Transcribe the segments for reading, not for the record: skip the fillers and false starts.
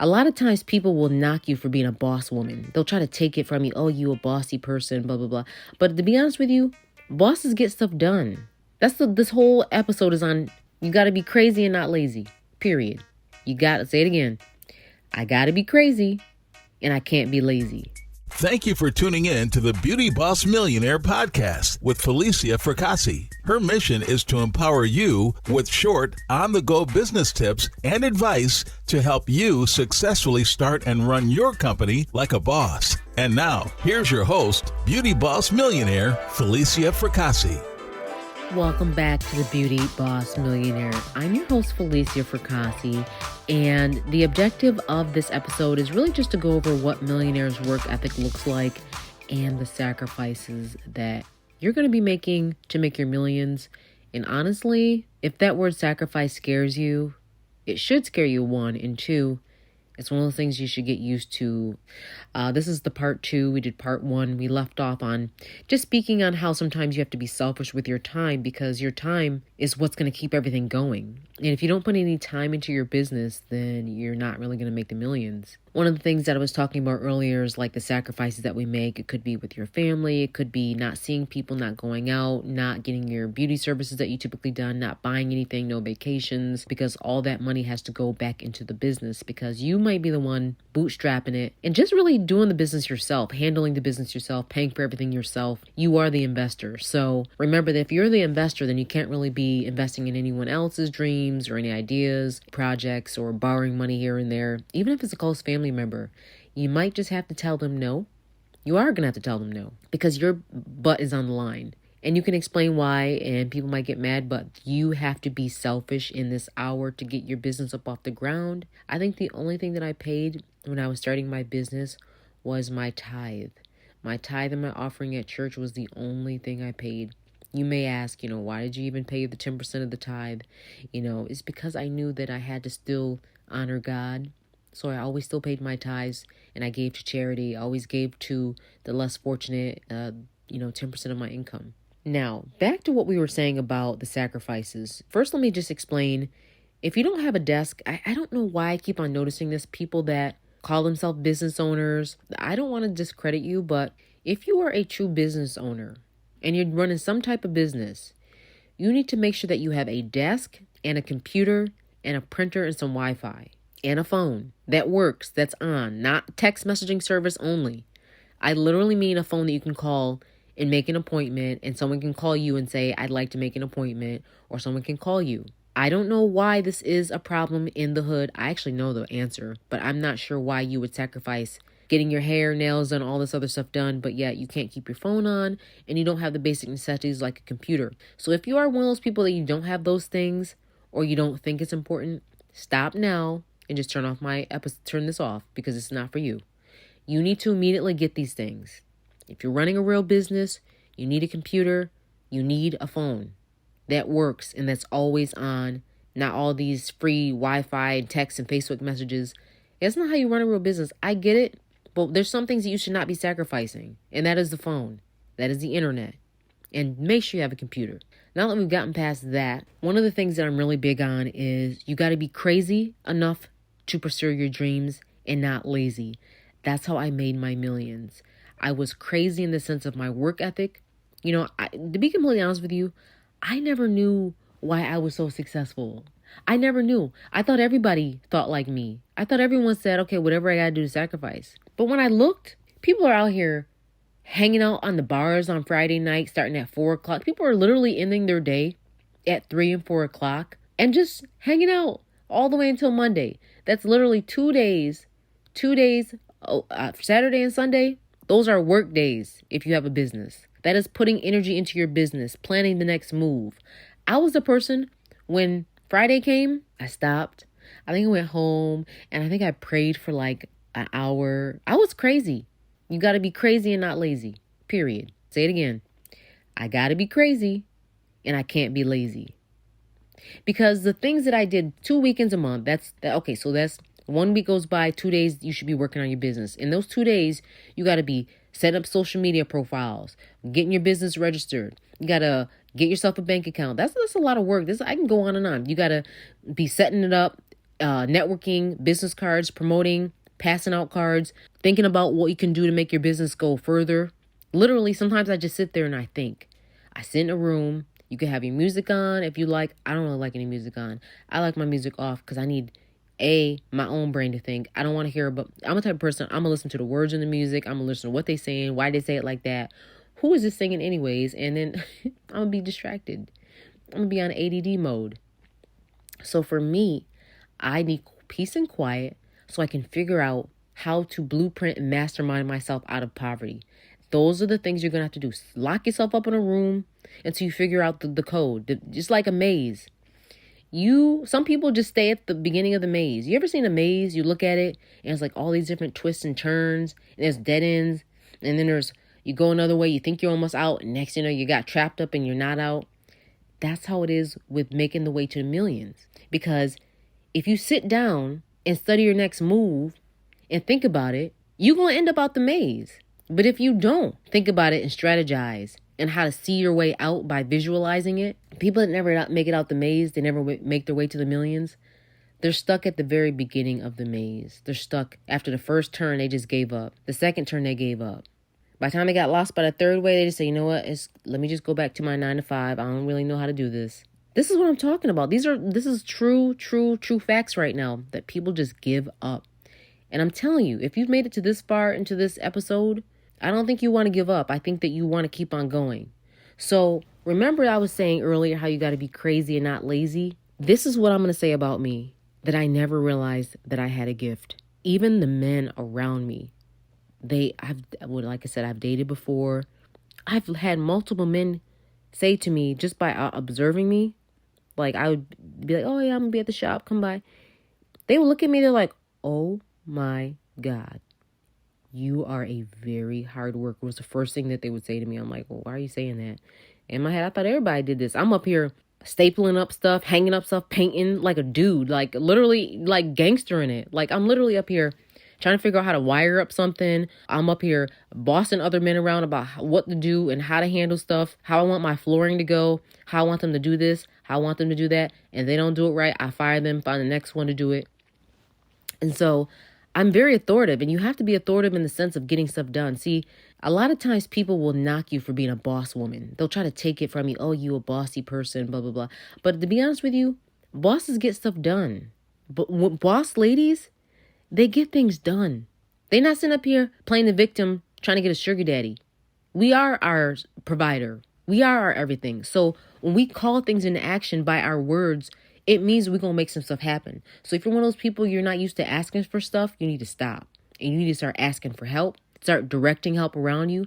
A lot of times people will knock you for being a boss woman. They'll try to take it from you. Oh, you a bossy person, blah, blah, blah. But to be honest with you, bosses get stuff done. This whole episode is on, you got to be crazy and not lazy, period. You got to say it again. I got to be crazy and I can't be lazy. Thank you for tuning in to the Beauty Boss Millionaire podcast with Felicia Fracassi. Her mission is to empower you with short, on-the-go business tips and advice to help you successfully start and run your company like a boss. And now, here's your host, Beauty Boss Millionaire, Felicia Fracassi. Welcome back to the Beauty Boss Millionaire. I'm your host, Felicia Fracassi, and the objective of this episode is really just to go over what millionaires' work ethic looks like and the sacrifices that you're going to be making to make your millions. And honestly, if that word sacrifice scares you, it should scare you, one, and two, it's one of the things you should get used to. This is the part 2. We did part 1. We left off on just speaking on how sometimes you have to be selfish with your time because your time is what's going to keep everything going. And if you don't put any time into your business, then you're not really going to make the millions. One of the things that I was talking about earlier is like the sacrifices that we make. It could be with your family. It could be not seeing people, not going out, not getting your beauty services that you typically done, not buying anything, no vacations, because all that money has to go back into the business because you might be the one bootstrapping it and just really doing the business yourself, handling the business yourself, paying for everything yourself. You are the investor. So remember that if you're the investor, then you can't really be investing in anyone else's dreams or any ideas, projects, or borrowing money here and there. Even if it's a close family member, you might just have to tell them no. You are going to have to tell them no because your butt is on the line. And you can explain why, and people might get mad, but you have to be selfish in this hour to get your business up off the ground. I think the only thing that I paid when I was starting my business was my tithe. My tithe and my offering at church was the only thing I paid. You may ask, why did you even pay the 10% of the tithe? It's because I knew that I had to still honor God. So I always still paid my tithes and I gave to charity. I always gave to the less fortunate, 10% of my income. Now, back to what we were saying about the sacrifices. First, let me just explain. If you don't have a desk, I don't know why I keep on noticing this. People that call themselves business owners. I don't want to discredit you, but if you are a true business owner and you're running some type of business, you need to make sure that you have a desk and a computer and a printer and some Wi-Fi and a phone that works, that's on, not text messaging service only. I literally mean a phone that you can call and make an appointment, and someone can call you and say, I'd like to make an appointment, or someone can call you. I don't know why this is a problem in the hood. I actually know the answer, but I'm not sure why you would sacrifice getting your hair, nails, and all this other stuff done, but yet you can't keep your phone on, and you don't have the basic necessities like a computer. So if you are one of those people that you don't have those things, or you don't think it's important, stop now and just turn this off because it's not for you. You need to immediately get these things. If you're running a real business, you need a computer, you need a phone that works and that's always on, not all these free Wi-Fi and text and Facebook messages. That's not how you run a real business. I get it, but there's some things that you should not be sacrificing, and that is the phone, that is the internet, and make sure you have a computer. Now that we've gotten past that, one of the things that I'm really big on is you got to be crazy enough to pursue your dreams and not lazy. That's how I made my millions. I was crazy in the sense of my work ethic. To be completely honest with you, I never knew why I was so successful. I never knew. I thought everybody thought like me. I thought everyone said, okay, whatever I got to do to sacrifice. But when I looked, people are out here hanging out on the bars on Friday night, starting at 4 o'clock. People are literally ending their day at 3 and 4 o'clock and just hanging out all the way until Monday. That's literally 2 days, Saturday and Sunday. Those are work days if you have a business. That is putting energy into your business, planning the next move. I was the person, when Friday came, I stopped. I think I went home and I think I prayed for like an hour. I was crazy. You got to be crazy and not lazy, period. Say it again. I got to be crazy and I can't be lazy. Because the things that I did 2 weekends a month, so that's 1 week goes by, 2 days, you should be working on your business. In those 2 days, you got to be setting up social media profiles, getting your business registered. You got to get yourself a bank account. That's a lot of work. I can go on and on. You got to be setting it up, networking, business cards, promoting, passing out cards, thinking about what you can do to make your business go further. Literally, sometimes I just sit there and I think. I sit in a room. You can have your music on if you like. I don't really like any music on. I like my music off because I need my own brain to think. I don't want to hear about, I'm the type of person, I'm going to listen to the words in the music. I'm going to listen to what they saying, why they say it like that. Who is this singing anyways? And then I'm going to be distracted. I'm going to be on ADD mode. So for me, I need peace and quiet so I can figure out how to blueprint and mastermind myself out of poverty. Those are the things you're going to have to do. Lock yourself up in a room until you figure out the code. Just like a maze. Some people just stay at the beginning of the maze. You ever seen a maze? You look at it and it's like all these different twists and turns and there's dead ends. And then you go another way. You think you're almost out. And next, you got trapped up and you're not out. That's how it is with making the way to the millions. Because if you sit down and study your next move and think about it, you're going to end up out the maze. But if you don't think about it and strategize and how to see your way out by visualizing it, people that never make it out the maze, they never make their way to the millions, they're stuck at the very beginning of the maze. They're stuck after the first turn, they just gave up. The second turn, they gave up. By the time they got lost by the third way, they just say, you know what, let me just go back to my 9 to 5. I don't really know how to do this. This is what I'm talking about. This is true facts right now, that people just give up. And I'm telling you, if you've made it to this far into this episode, I don't think you want to give up. I think that you want to keep on going. So remember I was saying earlier how you got to be crazy and not lazy? This is what I'm going to say about me, that I never realized that I had a gift. Even the men around me, like I said, I've dated before. I've had multiple men say to me just by observing me, like I would be like, oh yeah, I'm going to be at the shop, come by. They would look at me, they're like, oh my God. You are a very hard worker was the first thing that they would say to me. I'm like, well, why are you saying that? In my head, I thought everybody did this. I'm up here stapling up stuff, hanging up stuff, painting like a dude, like literally like gangster in it. Like I'm literally up here trying to figure out how to wire up something. I'm up here bossing other men around about what to do and how to handle stuff, how I want my flooring to go, how I want them to do this, how I want them to do that. And they don't do it right, I fire them, find the next one to do it. And so I'm very authoritative, and you have to be authoritative in the sense of getting stuff done. See, a lot of times people will knock you for being a boss woman. They'll try to take it from you. Oh, you a bossy person, blah, blah, blah. But to be honest with you, bosses get stuff done. But boss ladies, they get things done. They're not sitting up here playing the victim, trying to get a sugar daddy. We are our provider. We are our everything. So when we call things into action by our words, it means we're going to make some stuff happen. So if you're one of those people, you're not used to asking for stuff, you need to stop. And you need to start asking for help. Start directing help around you.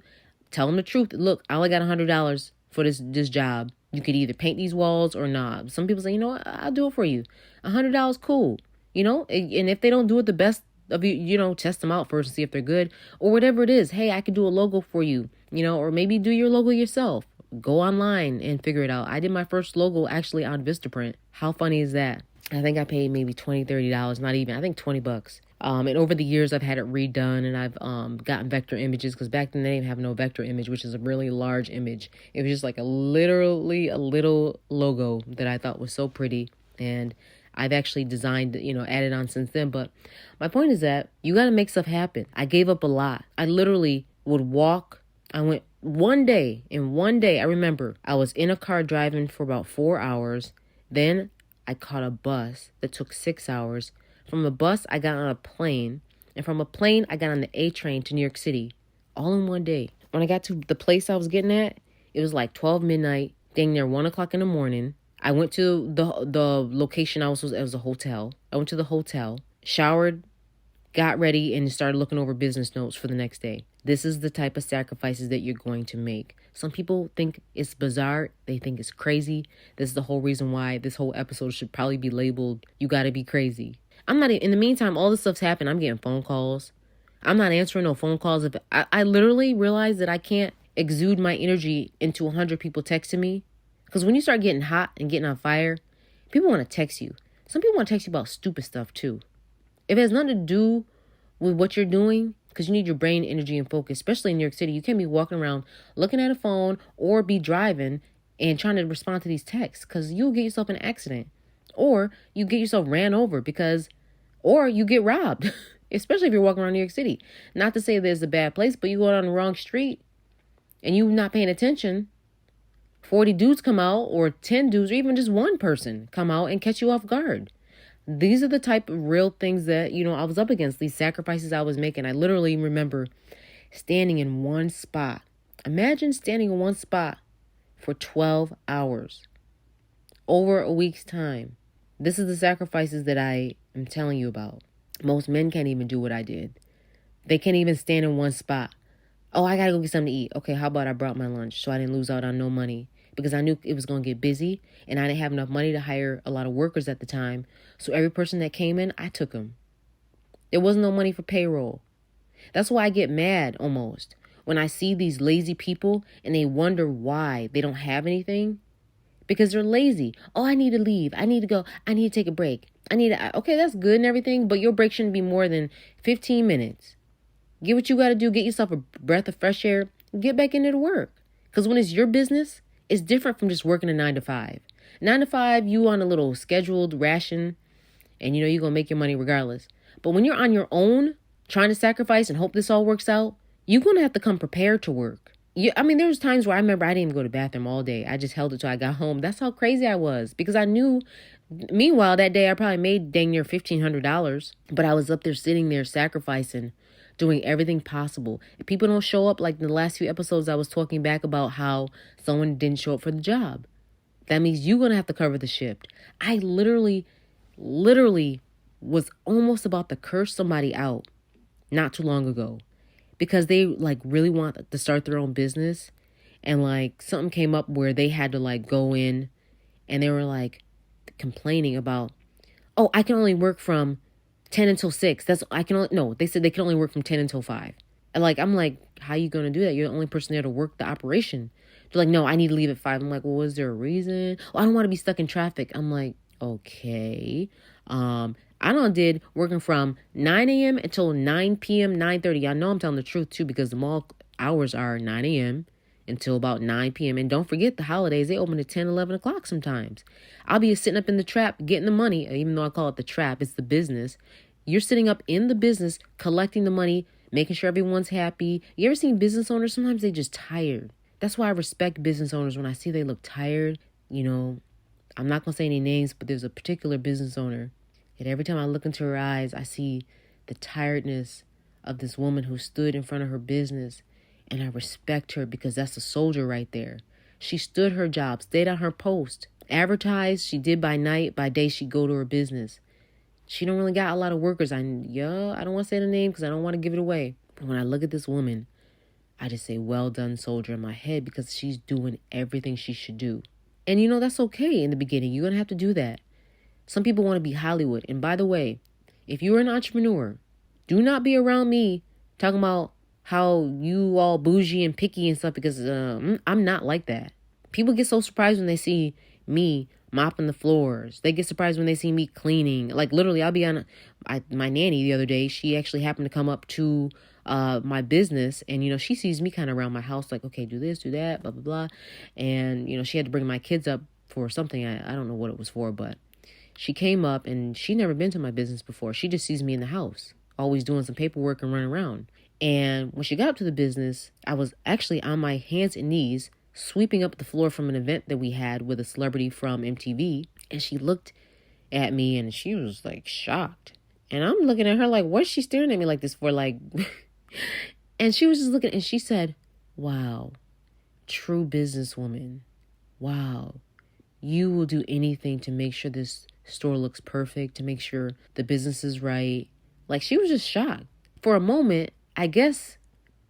Tell them the truth. Look, I only got $100 for this job. You could either paint these walls or not. Some people say, you know what, I'll do it for you. $100, cool. And if they don't do it the best of you, test them out first and see if they're good. Or whatever it is. Hey, I could do a logo for you. Or maybe do your logo yourself. Go online and figure it out. I did my first logo actually on Vistaprint. How funny is that? I think I paid maybe $20, $30, not even. I think $20. And over the years, I've had it redone, and I've gotten vector images, because back then they didn't have no vector image, which is a really large image. It was just like literally a little logo that I thought was so pretty, and I've actually designed, added on since then. But my point is that you got to make stuff happen. I gave up a lot. I literally would walk. I went one day, I remember I was in a car driving for about 4 hours. Then I caught a bus that took 6 hours. From the bus, I got on a plane. And from a plane, I got on the A train to New York City. All in one day. When I got to the place I was getting at, it was like 12 midnight, dang near 1 o'clock in the morning. I went to the location it was a hotel. I went to the hotel, showered, got ready, and started looking over business notes for the next day. This is the type of sacrifices that you're going to make. Some people think it's bizarre. They think it's crazy. This is the whole reason why this whole episode should probably be labeled, You Gotta Be Crazy. In the meantime, all this stuff's happened. I'm getting phone calls. I'm not answering no phone calls. I literally realize that I can't exude my energy into 100 people texting me. Because when you start getting hot and getting on fire, people want to text you. Some people want to text you about stupid stuff too. If it has nothing to do with what you're doing, because you need your brain energy and focus, especially in New York City, you can't be walking around looking at a phone or be driving and trying to respond to these texts, because you'll get yourself in an accident. Or you get yourself ran over or you get robbed, especially if you're walking around New York City. Not to say there's a bad place, but you go down the wrong street and you're not paying attention. 40 dudes come out, or 10 dudes, or even just one person come out and catch you off guard. These are the type of real things that, I was up against, these sacrifices I was making. I literally remember standing in one spot. Imagine standing in one spot for 12 hours over a week's time. This is the sacrifices that I am telling you about. Most men can't even do what I did. They can't even stand in one spot. Oh, I got to go get something to eat. Okay, how about I brought my lunch so I didn't lose out on no money? Because I knew it was going to get busy and I didn't have enough money to hire a lot of workers at the time. So every person that came in, I took them. There wasn't no money for payroll. That's why I get mad almost when I see these lazy people and they wonder why they don't have anything. Because they're lazy. Oh, I need to leave. I need to go. I need to take a break. Okay, that's good and everything, but your break shouldn't be more than 15 minutes. Get what you got to do. Get yourself a breath of fresh air. Get back into the work. Because when it's your business, it's different from just working a 9 to 5. 9 to 5, you on a little scheduled ration and you're going to make your money regardless. But when you're on your own, trying to sacrifice and hope this all works out, you're going to have to come prepared to work. There was times where I remember I didn't even go to the bathroom all day. I just held it till I got home. That's how crazy I was because I knew, meanwhile, that day I probably made dang near $1,500, but I was up there sitting there sacrificing, doing everything possible. If people don't show up, like in the last few episodes, I was talking back about how someone didn't show up for the job. That means you're going to have to cover the shift. I literally was almost about to curse somebody out not too long ago. Because they really want to start their own business. And something came up where they had to go in and they were complaining about, oh, I can only work from 10 until 6. They said they can only work from 10 until 5. And I'm like, how are you going to do that? You're the only person there to work the operation. They're like, no, I need to leave at 5. I'm like, well, is there a reason? Oh, I don't want to be stuck in traffic. I'm like, okay. I did working from 9 a.m. until 9 p.m., 9:30. I know I'm telling the truth, too, because the mall hours are 9 a.m. until about 9 p.m. And don't forget the holidays. They open at 10, 11 o'clock sometimes. I'll be sitting up in the trap getting the money, even though I call it the trap. It's the business. You're sitting up in the business, collecting the money, making sure everyone's happy. You ever seen business owners? Sometimes they just tired. That's why I respect business owners when I see they look tired. I'm not going to say any names, but there's a particular business owner. And every time I look into her eyes, I see the tiredness of this woman who stood in front of her business. And I respect her because that's a soldier right there. She stood her job, stayed on her post, advertised. She did by night, by day she'd go to her business. She don't really got a lot of workers. I don't want to say the name because I don't want to give it away. But when I look at this woman, I just say, well done, soldier, in my head because she's doing everything she should do. And that's okay in the beginning. You're going to have to do that. Some people want to be Hollywood. And by the way, if you're an entrepreneur, do not be around me talking about how you all bougie and picky and stuff because I'm not like that. People get so surprised when they see me mopping the floors. They get surprised when they see me cleaning. Literally, I'll be on my nanny the other day. She actually happened to come up to my business and, she sees me kind of around my house okay, do this, do that, blah, blah, blah. And, she had to bring my kids up for something. I don't know what it was for, but she came up and she never been to my business before. She just sees me in the house, always doing some paperwork and running around. And when she got up to the business, I was actually on my hands and knees sweeping up the floor from an event that we had with a celebrity from MTV. And she looked at me and she was shocked. And I'm looking at her what's she staring at me like this for? And she was just looking and she said, wow, true businesswoman. Wow. You will do anything to make sure this store looks perfect, to make sure the business is right. She was just shocked. For a moment, I guess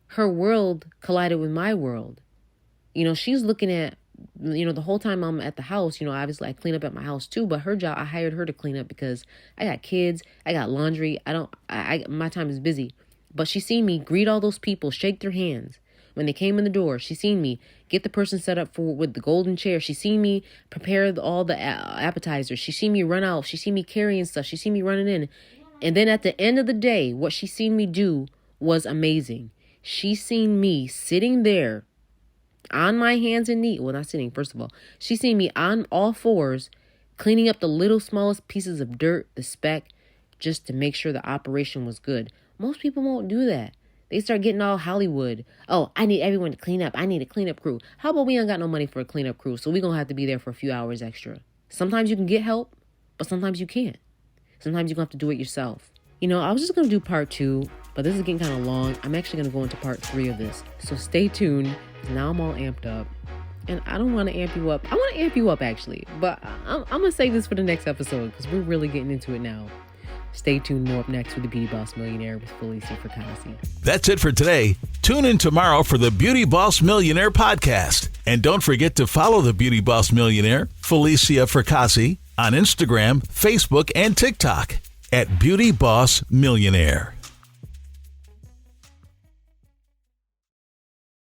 her world collided with my world. She's looking at, the whole time I'm at the house, obviously I clean up at my house too, but her job, I hired her to clean up because I got kids, I got laundry. My time is busy. But she seen me greet all those people, shake their hands. When they came in the door, she seen me get the person set up with the golden chair. She seen me prepare all the appetizers. She seen me run out. She seen me carrying stuff. She seen me running in. And then at the end of the day, what she seen me do was amazing. She seen me sitting there on my hands and knees. Well, not sitting, first of all. She seen me on all fours, cleaning up the little smallest pieces of dirt, the speck, just to make sure the operation was good. Most people won't do that. They start getting all Hollywood. Oh, I need everyone to clean up. I need a cleanup crew. How about we ain't got no money for a cleanup crew, so we're going to have to be there for a few hours extra. Sometimes you can get help, but sometimes you can't. Sometimes you're going to have to do it yourself. I was just going to do part 2, but this is getting kind of long. I'm actually going to go into part 3 of this. So stay tuned. Now I'm all amped up. And I don't want to amp you up. I want to amp you up, actually. But I'm going to save this for the next episode because we're really getting into it now. Stay tuned. More up next with the Beauty Boss Millionaire with Felicia Fracassi. That's it for today. Tune in tomorrow for the Beauty Boss Millionaire podcast. And don't forget to follow the Beauty Boss Millionaire, Felicia Fracassi, on Instagram, Facebook, and TikTok at Beauty Boss Millionaire.